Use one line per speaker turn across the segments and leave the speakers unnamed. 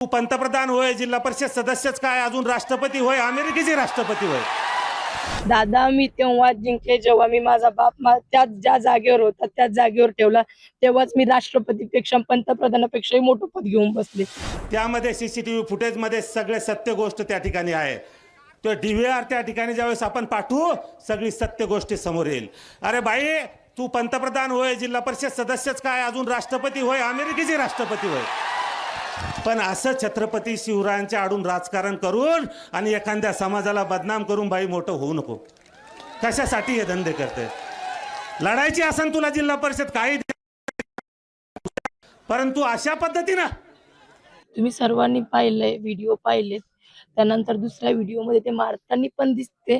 तू पंतप्रधान होय, जिल्हा परिषद सदस्यच काय, अजून राष्ट्रपती होय, अमेरिकेचे राष्ट्रपती होय.
दादा मी तेव्हा जिंकले जेव्हा मी माझा बाप त्याच ज्या जागेवर होता त्याच जागेवर ठेवला, तेव्हाच मी राष्ट्रपतीपेक्षा पंतप्रधानापेक्षाही मोठं पद घेऊन बसले.
त्यामध्ये सीसीटीव्ही फुटेजमध्ये सगळे सत्य गोष्ट त्या ठिकाणी आहे. तो DVR त्या ठिकाणी ज्यावेळेस आपण पाठवू, सगळी सत्य गोष्टी समोर येईल. अरे बाई, तू पंतप्रधान होय, जिल्हा परिषद सदस्यच काय, अजून राष्ट्रपती होय, अमेरिकेचे राष्ट्रपती होय. पण असं छत्रपती शिवरायांच्या आडून राजकारण करून आणि एखाद्या समाजाला बदनाम करून बाई मोठं होऊ नको. कशासाठी हे धंदे करते? लढायची असन तुला जिल्हा परिषद काही, परंतु अशा पद्धतीनं
तुम्ही सर्वांनी पाहिलंय, व्हिडिओ पाहिलेत. त्यानंतर दुसऱ्या व्हिडिओमध्ये ते मारताना पण दिसते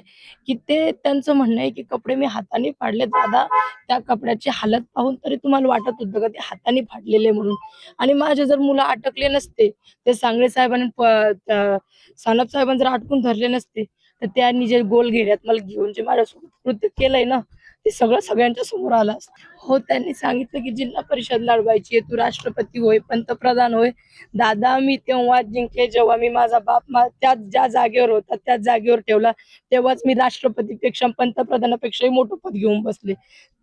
की ते त्यांचं म्हणणं आहे की कपडे मी हाताने फाडले. दादा, त्या कपड्याची हालत पाहून तरी तुम्हाला वाटत होतं का ते हाताने फाडलेले म्हणून? आणि माझे जर मुलं अटकले नसते, ते सांगळे साहेबांनी सानप साहेबांनी जर अटकून धरले नसते, तर त्यांनी जे गोल घेऱ्यात मला घेऊन जे माझ्यासोबत कृत्य केलंय ना, ते सगळं सगळ्यांच्या समोर आलं असतं. हो, त्यांनी सांगितलं की जिल्हा परिषद लढवायची आहे, तू राष्ट्रपती होय, पंतप्रधान होय. दादा मी तेव्हा जिंकले जेव्हा मी माझा बाप त्याच ज्या जागेवर होता त्याच जागेवर ठेवला, तेव्हाच मी राष्ट्रपतीपेक्षा पंतप्रधानापेक्षाही मोठं पद घेऊन बसले.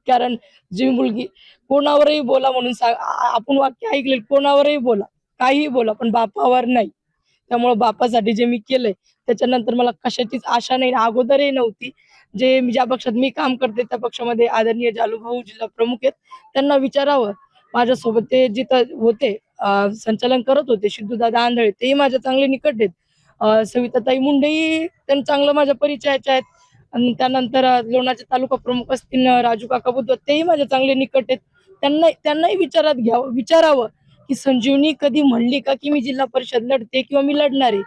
कारण जी मुलगी कोणावरही बोला म्हणून आपण वाक्य ऐकले, कोणावरही बोला, काहीही बोला, पण बापावर नाही. त्यामुळे बापासाठी जे मी केलंय त्याच्यानंतर मला कशाचीच आशा नाही, अगोदरही नव्हती. जे ज्या पक्षात मी काम करते त्या पक्षामध्ये आदरणीय जालूभाऊ जिल्हा प्रमुख आहेत, त्यांना विचारावं. माझ्यासोबत ते जिथं होते संचालन करत होते सिद्धूदादा आंधळे, तेही माझ्या चांगले निकट आहेत. सविताताई मुंडेही त्यांना चांगलं माझ्या परिचयाच्या आहेत. आणि त्यानंतर लोणाचे तालुका प्रमुख असतील राजू काका बुद्ध, तेही माझे चांगले निकट आहेत. त्यांनाही विचारावं की संजीवनी कधी म्हणली का की मी जिल्हा परिषद लढते किंवा मी लढणार आहे?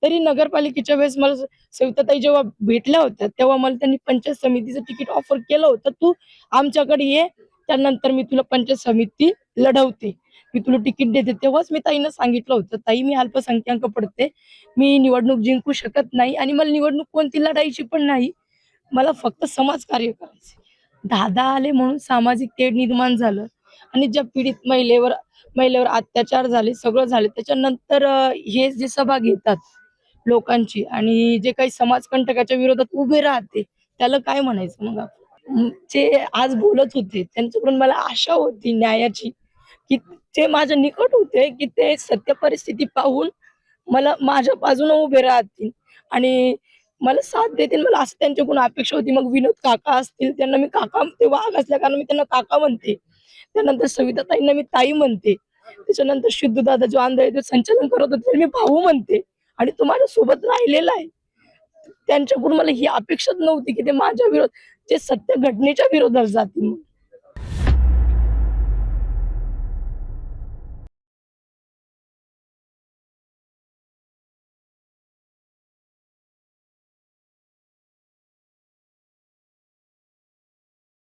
तरी नगरपालिकेच्या वेळेस मला सविताताई जेव्हा भेटल्या होत्या, तेव्हा मला त्यांनी पंचायत समितीचं तिकीट ऑफर केलं होतं. तू आमच्याकडे ये, त्यानंतर मी तुला पंचायत समिती लढवते, मी तुला तिकीट देते. तेव्हाच मी ताईंना सांगितलं होतं, ताई मी अल्पसंख्याक पडते, मी निवडणूक जिंकू शकत नाही आणि मला निवडणूक कोणती लढायची पण नाही, मला फक्त समाजकार्य करायचे. दादा आले म्हणून सामाजिक तेढ निर्माण झालं आणि ज्या पीडित महिलेवर अत्याचार झाले, सगळं झाले. त्याच्यानंतर हे जे सभा घेतात लोकांची आणि जे काही समाजकंटकाच्या विरोधात उभे राहते, त्याला काय म्हणायचं मग आपण? जे आज बोलत होते त्यांच्याकडून मला आशा होती न्यायाची, की ते माझ्या निकट होते, की ते सत्य परिस्थिती पाहून मला माझ्या बाजूने उभे राहतील आणि मला साथ देतील. मला असं त्यांच्याकडून अपेक्षा होती. मग विनोद काका असतील, त्यांना मी काका, ते वाघ असल्या कारण मी त्यांना काका म्हणते. त्यानंतर सविताताईंना मी ताई म्हणते. त्याच्यानंतर सिद्धूदादा जो आंधळे ते संचालन करत होते मी भाऊ म्हणते. आणि तो माझ्या सोबत राहिलेला आहे. त्यांच्याकडून मला ही अपेक्षाच नव्हती की ते माझ्या विरोधात, जे सत्य घटनेच्या विरोधात जातील.